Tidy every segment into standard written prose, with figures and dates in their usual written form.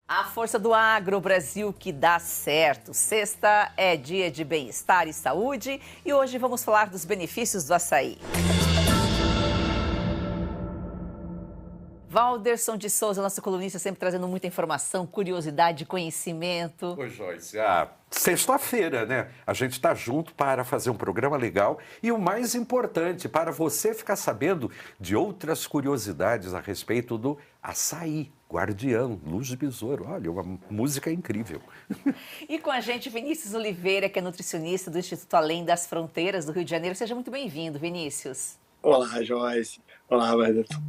A força do agro, Brasil que dá certo. Sexta é dia de bem-estar e saúde e hoje vamos falar dos benefícios do açaí. Valderson de Souza, nosso colunista, sempre trazendo muita informação, curiosidade, conhecimento. Oi, Joyce. Sexta-feira, né? A gente está junto para fazer um programa legal e o mais importante, para você ficar sabendo de outras curiosidades a respeito do açaí, guardião, luz de besouro. Olha, uma música incrível. E com a gente, Vinícius Oliveira, que é nutricionista do Instituto Além das Fronteiras do Rio de Janeiro. Seja muito bem-vindo, Vinícius. Olá, Joyce. Olá,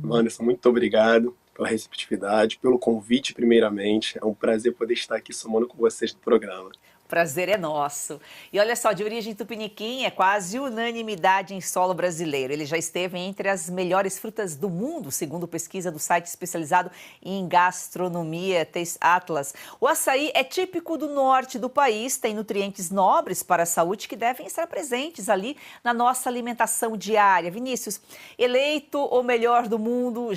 Wanderson. Muito obrigado pela receptividade, pelo convite, primeiramente. É um prazer poder estar aqui somando com vocês no programa. Prazer é nosso. E olha só, de origem tupiniquim, é quase unanimidade em solo brasileiro. Ele já esteve entre as melhores frutas do mundo, segundo pesquisa do site especializado em gastronomia Taste Atlas. O açaí é típico do norte do país, tem nutrientes nobres para a saúde que devem estar presentes ali na nossa alimentação diária. Vinícius, eleito o melhor do mundo,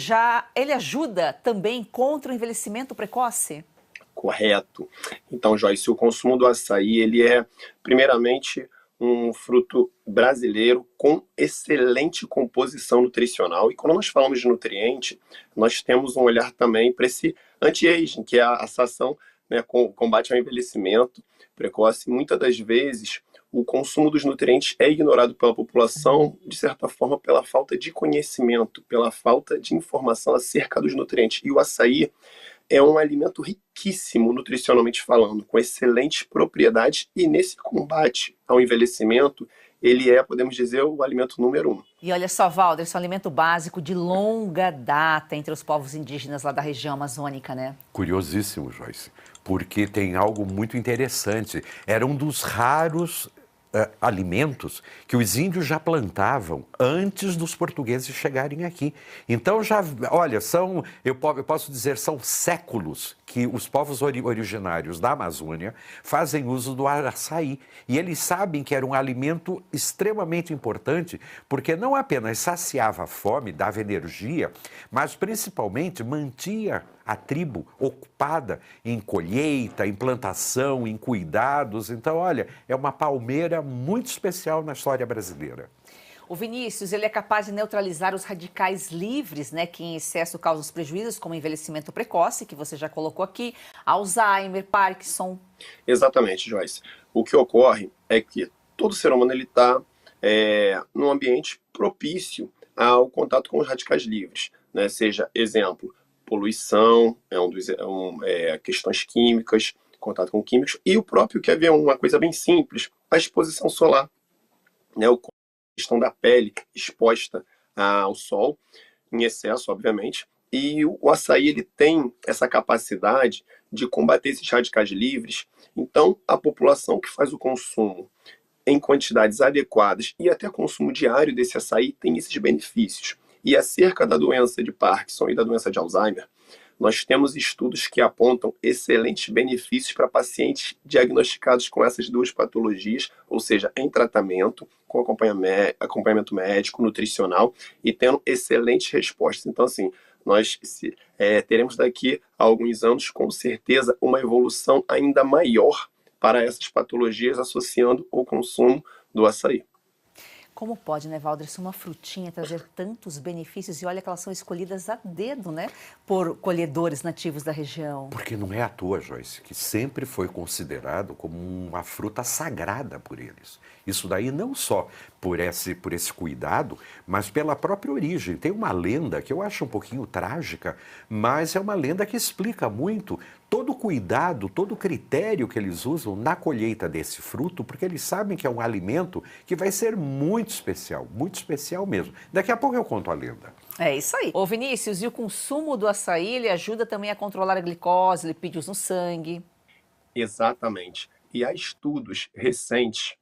ele ajuda também contra o envelhecimento precoce? Correto. Então, Joyce, o consumo do açaí, ele é, primeiramente, um fruto brasileiro com excelente composição nutricional. E quando nós falamos de nutriente, nós temos um olhar também para esse anti-aging, que é a ação, né, combate ao envelhecimento precoce. Muitas das vezes, o consumo dos nutrientes é ignorado pela população, de certa forma, pela falta de conhecimento, pela falta de informação acerca dos nutrientes. E o açaí é um alimento riquíssimo, nutricionalmente falando, com excelentes propriedades e nesse combate ao envelhecimento, ele é, podemos dizer, o alimento número 1. E olha só, Valder, esse é um alimento básico de longa data entre os povos indígenas lá da região amazônica, né? Curiosíssimo, Joyce, porque tem algo muito interessante. Era um dos raros alimentos que os índios já plantavam antes dos portugueses chegarem aqui. Então olha, eu posso dizer, são séculos que os povos originários da Amazônia fazem uso do açaí. E eles sabem que era um alimento extremamente importante, porque não apenas saciava a fome, dava energia, mas principalmente mantinha a tribo ocupada em colheita, em plantação, em cuidados. Então, olha, é uma palmeira muito especial na história brasileira. O Vinícius, ele é capaz de neutralizar os radicais livres, né, que em excesso causam os prejuízos, como envelhecimento precoce, que você já colocou aqui, Alzheimer, Parkinson. Exatamente, Joyce. O que ocorre é que todo ser humano está num ambiente propício ao contato com os radicais livres, né? Seja, exemplo, poluição, questões químicas, contato com químicos, e o próprio, quer ver uma coisa bem simples, a exposição solar, né? A questão da pele exposta ao sol, em excesso, obviamente, e o açaí ele tem essa capacidade de combater esses radicais livres. Então, a população que faz o consumo em quantidades adequadas e até consumo diário desse açaí tem esses benefícios. E acerca da doença de Parkinson e da doença de Alzheimer, nós temos estudos que apontam excelentes benefícios para pacientes diagnosticados com essas duas patologias, ou seja, em tratamento, com acompanhamento médico, nutricional, e tendo excelentes respostas. Então, assim, nós teremos daqui a alguns anos, com certeza, uma evolução ainda maior para essas patologias, associando o consumo do açaí. Como pode, né, Valderson, uma frutinha trazer tantos benefícios? E olha que elas são escolhidas a dedo, né, por colhedores nativos da região. Porque não é à toa, Joyce, que sempre foi considerado como uma fruta sagrada por eles. Isso daí não só por esse cuidado, mas pela própria origem. Tem uma lenda que eu acho um pouquinho trágica, mas é uma lenda que explica muito todo o cuidado, todo o critério que eles usam na colheita desse fruto, porque eles sabem que é um alimento que vai ser muito especial mesmo. Daqui a pouco eu conto a lenda. É isso aí. Ô Vinícius, e o consumo do açaí, ele ajuda também a controlar a glicose, lipídios no sangue? Exatamente. E há estudos recentes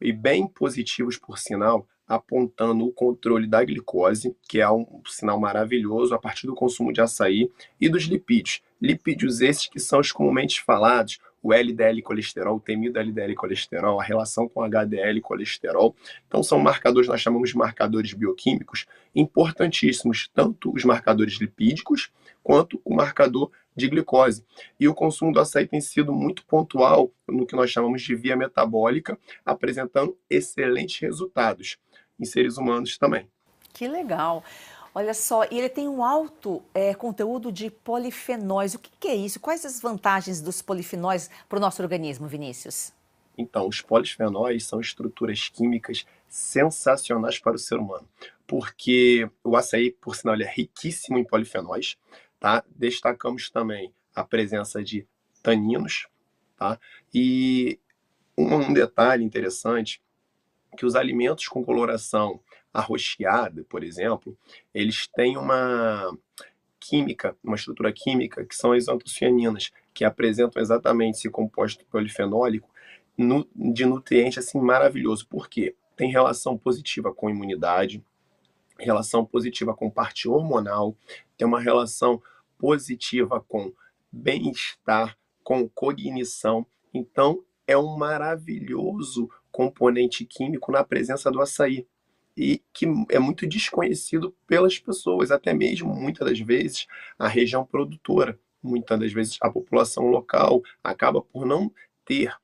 e bem positivos, por sinal, apontando o controle da glicose, que é um sinal maravilhoso a partir do consumo de açaí, e dos lipídios. Lipídios esses que são os comumente falados, o LDL colesterol, o temido LDL colesterol, a relação com HDL colesterol. Então são marcadores, nós chamamos de marcadores bioquímicos, importantíssimos, tanto os marcadores lipídicos quanto o marcador de glicose. E o consumo do açaí tem sido muito pontual no que nós chamamos de via metabólica, apresentando excelentes resultados em seres humanos também. Que legal. Olha só, e ele tem um alto conteúdo de polifenóis. O que que é isso? Quais as vantagens dos polifenóis para o nosso organismo, Vinícius? Então, os polifenóis são estruturas químicas sensacionais para o ser humano, porque o açaí, por sinal, ele é riquíssimo em polifenóis, tá? Destacamos também a presença de taninos, tá? E um detalhe interessante, que os alimentos com coloração arroxeada, por exemplo, eles têm uma química, uma estrutura química, que são as antocianinas, que apresentam exatamente esse composto polifenólico de nutriente assim maravilhoso. Por quê? Tem relação positiva com imunidade, relação positiva com parte hormonal, tem uma relação positiva com bem-estar, com cognição. Então, é um maravilhoso componente químico na presença do açaí e que é muito desconhecido pelas pessoas, até mesmo, muitas das vezes, a região produtora. Muitas das vezes, a população local acaba por não ter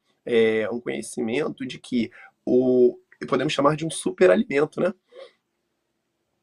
um conhecimento de que podemos chamar de um superalimento, né?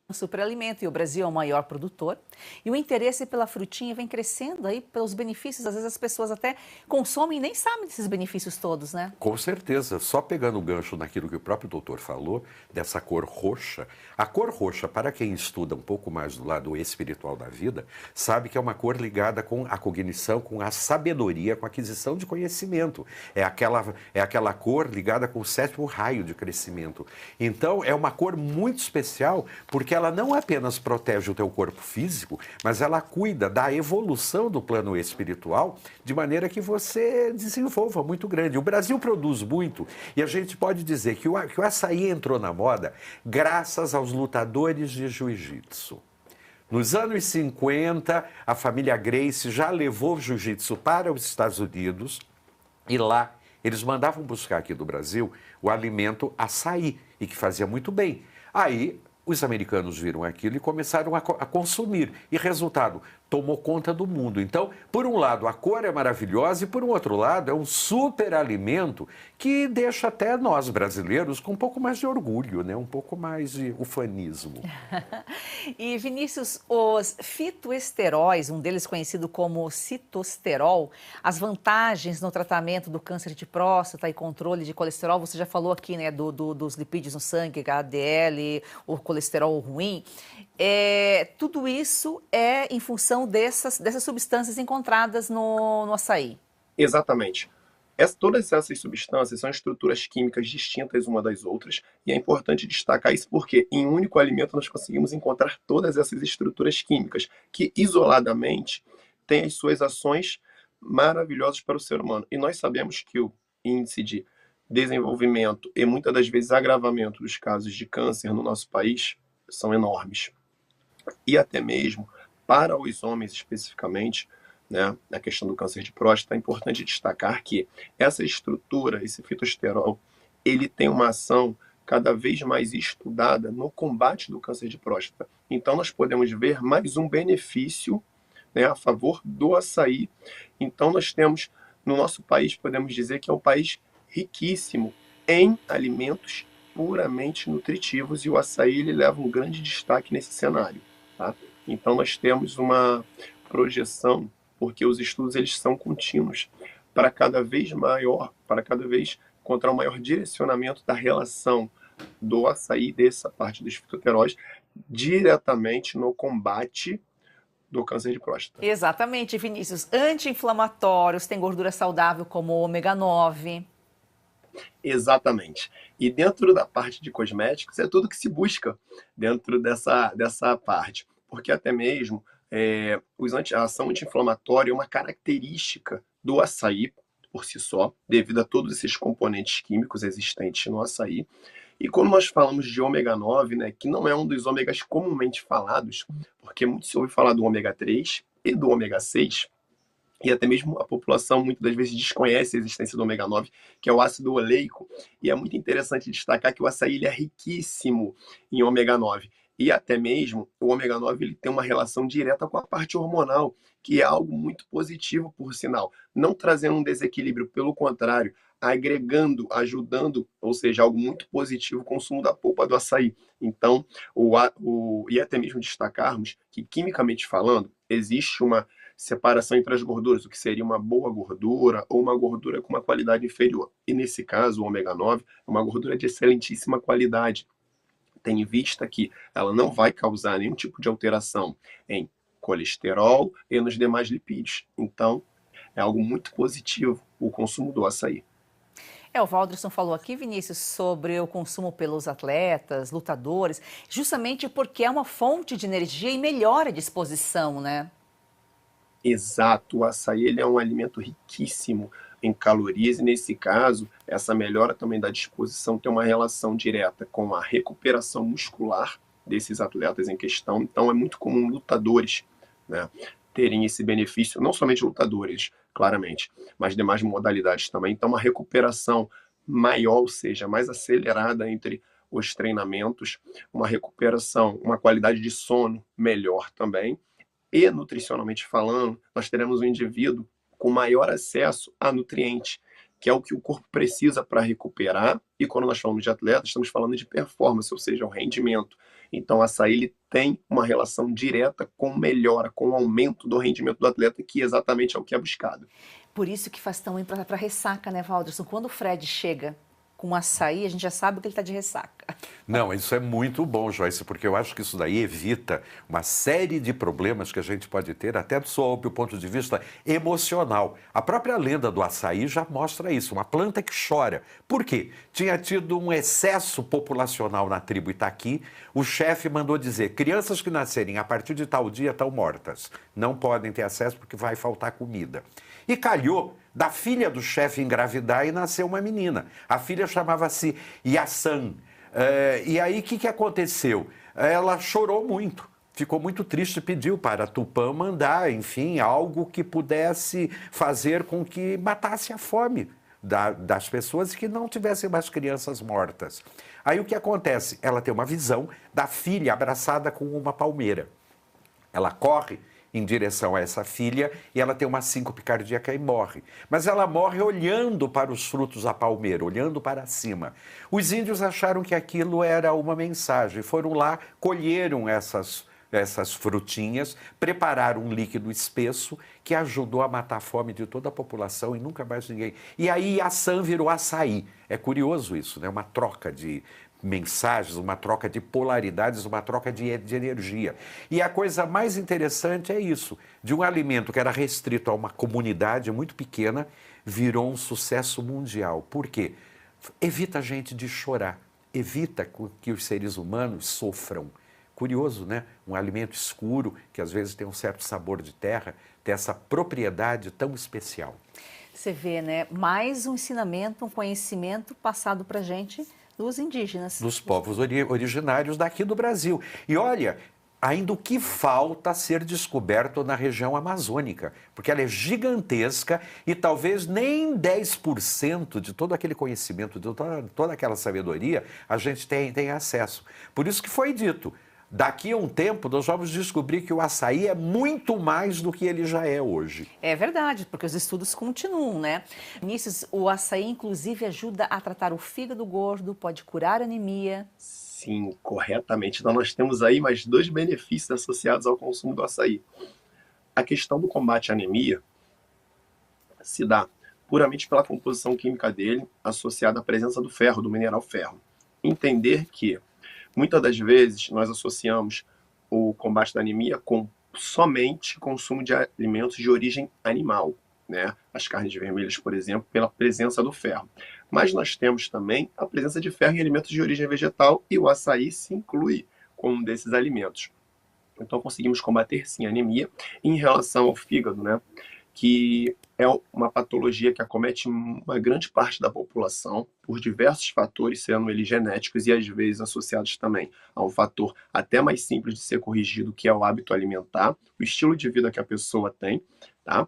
Um superalimento, e o Brasil é o maior produtor, e o interesse pela frutinha vem crescendo aí pelos benefícios. Às vezes as pessoas até consomem e nem sabem desses benefícios todos, né? Com certeza, só pegando o gancho naquilo que o próprio doutor falou, dessa cor roxa. A cor roxa, para quem estuda um pouco mais do lado espiritual da vida, sabe que é uma cor ligada com a cognição, com a sabedoria, com a aquisição de conhecimento. É aquela cor ligada com o 7º raio de crescimento. Então, é uma cor muito especial, porque ela não apenas protege o teu corpo físico, mas ela cuida da evolução do plano espiritual, de maneira que você desenvolva muito grande. O Brasil produz muito, e a gente pode dizer que o açaí entrou na moda graças aos lutadores de jiu-jitsu. Nos anos 50, a família Gracie já levou o jiu-jitsu para os Estados Unidos, e lá eles mandavam buscar aqui do Brasil o alimento açaí, e que fazia muito bem. Aí os americanos viram aquilo e começaram a consumir. E resultado, tomou conta do mundo. Então, por um lado, a cor é maravilhosa e, por um outro lado, é um super alimento que deixa até nós, brasileiros, com um pouco mais de orgulho, né? Um pouco mais de ufanismo. E, Vinícius, os fitoesteróis, um deles conhecido como citosterol, as vantagens no tratamento do câncer de próstata e controle de colesterol, você já falou aqui, né, dos lipídios no sangue, HDL, o colesterol ruim. Tudo isso é em função dessas substâncias encontradas no açaí. Exatamente. Todas essas substâncias são estruturas químicas distintas uma das outras, e é importante destacar isso porque em um único alimento nós conseguimos encontrar todas essas estruturas químicas, que isoladamente têm as suas ações maravilhosas para o ser humano. E nós sabemos que o índice de desenvolvimento e muitas das vezes agravamento dos casos de câncer no nosso país são enormes. E até mesmo para os homens especificamente, né, na questão do câncer de próstata, é importante destacar que essa estrutura, esse fitosterol, ele tem uma ação cada vez mais estudada no combate do câncer de próstata. Então, nós podemos ver mais um benefício, né, a favor do açaí. Então, nós temos, no nosso país, podemos dizer que é um país riquíssimo em alimentos puramente nutritivos, e o açaí ele leva um grande destaque nesse cenário, tá? Então, nós temos uma projeção, porque os estudos eles são contínuos, para cada vez encontrar um maior direcionamento da relação do açaí, dessa parte dos fitoteróis, diretamente no combate do câncer de próstata. Exatamente, Vinícius. Anti-inflamatórios, tem gordura saudável como o ômega 9. Exatamente. E dentro da parte de cosméticos, é tudo que se busca dentro dessa parte. Porque até mesmo a ação anti-inflamatória é uma característica do açaí por si só, devido a todos esses componentes químicos existentes no açaí. E quando nós falamos de ômega 9, né, que não é um dos ômegas comumente falados, porque muito se ouve falar do ômega 3 e do ômega 6, e até mesmo a população muitas das vezes desconhece a existência do ômega 9, que é o ácido oleico, e é muito interessante destacar que o açaí ele é riquíssimo em ômega 9. E até mesmo o ômega 9 ele tem uma relação direta com a parte hormonal, que é algo muito positivo, por sinal, não trazendo um desequilíbrio, pelo contrário, agregando, ajudando, ou seja, algo muito positivo o consumo da polpa do açaí. Então, e até mesmo destacarmos que, quimicamente falando, existe uma separação entre as gorduras, o que seria uma boa gordura ou uma gordura com uma qualidade inferior. E nesse caso, o ômega 9 é uma gordura de excelentíssima qualidade, tem em vista que ela não vai causar nenhum tipo de alteração em colesterol e nos demais lipídios. Então, é algo muito positivo o consumo do açaí. O Valderson falou aqui, Vinícius, sobre o consumo pelos atletas, lutadores, justamente porque é uma fonte de energia e melhora a disposição, né? Exato, o açaí ele é um alimento riquíssimo em calorias e, nesse caso, essa melhora também da disposição tem uma relação direta com a recuperação muscular desses atletas em questão. Então, é muito comum lutadores, né, terem esse benefício, não somente lutadores, claramente, mas demais modalidades também. Então, uma recuperação maior, ou seja, mais acelerada entre os treinamentos, uma recuperação, uma qualidade de sono melhor também, e nutricionalmente falando, nós teremos um indivíduo com maior acesso a nutrientes, que é o que o corpo precisa para recuperar. E quando nós falamos de atleta, estamos falando de performance, ou seja, o rendimento. Então, o açaí ele tem uma relação direta com melhora, com o aumento do rendimento do atleta, que exatamente é o que é buscado. Por isso que faz tão bem para ressaca, né, Valderson? Quando o Fred chega com açaí, a gente já sabe que ele está de ressaca. Não, isso é muito bom, Joyce, porque eu acho que isso daí evita uma série de problemas que a gente pode ter, até sob o ponto de vista emocional. A própria lenda do açaí já mostra isso, uma planta que chora. Por quê? Tinha tido um excesso populacional na tribo Itaqui, o chefe mandou dizer, crianças que nascerem a partir de tal dia estão mortas, não podem ter acesso porque vai faltar comida. E calhou da filha do chefe engravidar e nasceu uma menina. A filha chamava-se Yassan. E aí, o que aconteceu? Ela chorou muito, ficou muito triste e pediu para a Tupã mandar, enfim, algo que pudesse fazer com que matasse a fome das pessoas e que não tivessem mais crianças mortas. Aí, o que acontece? Ela tem uma visão da filha abraçada com uma palmeira. Ela corre em direção a essa filha e ela tem uma síncope cardíaca e morre. Mas ela morre olhando para os frutos da palmeira, olhando para cima. Os índios acharam que aquilo era uma mensagem, foram lá, colheram essas frutinhas, prepararam um líquido espesso que ajudou a matar a fome de toda a população e nunca mais ninguém. E aí Yassan virou açaí. É curioso isso, né? Uma troca de mensagens, uma troca de polaridades, uma troca de energia. E a coisa mais interessante é isso, de um alimento que era restrito a uma comunidade muito pequena, virou um sucesso mundial. Por quê? Evita a gente de chorar, evita que os seres humanos sofram. Curioso, né? Um alimento escuro, que às vezes tem um certo sabor de terra, tem essa propriedade tão especial. Você vê, né? Mais um ensinamento, um conhecimento passado para a gente dos indígenas. Dos povos originários daqui do Brasil. E olha, ainda o que falta ser descoberto na região amazônica, porque ela é gigantesca e talvez nem 10% de todo aquele conhecimento, de toda aquela sabedoria, a gente tem acesso. Por isso que foi dito, daqui a um tempo nós vamos descobrir que o açaí é muito mais do que ele já é hoje. É verdade, porque os estudos continuam, né? Vinícius, o açaí inclusive ajuda a tratar o fígado gordo, pode curar anemia. Sim, corretamente. Então nós temos aí mais 2 benefícios associados ao consumo do açaí. A questão do combate à anemia se dá puramente pela composição química dele, associada à presença do ferro, do mineral ferro. Entender que muitas das vezes nós associamos o combate da anemia com somente consumo de alimentos de origem animal, né? As carnes vermelhas, por exemplo, pela presença do ferro. Mas nós temos também a presença de ferro em alimentos de origem vegetal e o açaí se inclui como um desses alimentos. Então conseguimos combater sim a anemia. Em relação ao fígado, né? Que é uma patologia que acomete uma grande parte da população por diversos fatores, sendo eles genéticos e às vezes associados também a um fator até mais simples de ser corrigido, que é o hábito alimentar, o estilo de vida que a pessoa tem, tá?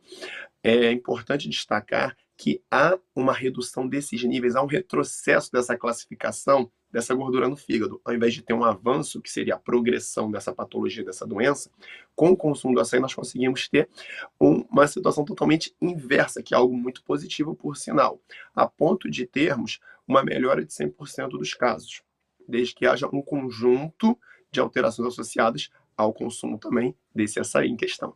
É importante destacar que há uma redução desses níveis, há um retrocesso dessa classificação dessa gordura no fígado. Ao invés de ter um avanço, que seria a progressão dessa patologia, dessa doença, com o consumo do açaí nós conseguimos ter uma situação totalmente inversa, que é algo muito positivo, por sinal, a ponto de termos uma melhora de 100% dos casos, desde que haja um conjunto de alterações associadas ao consumo também desse açaí em questão.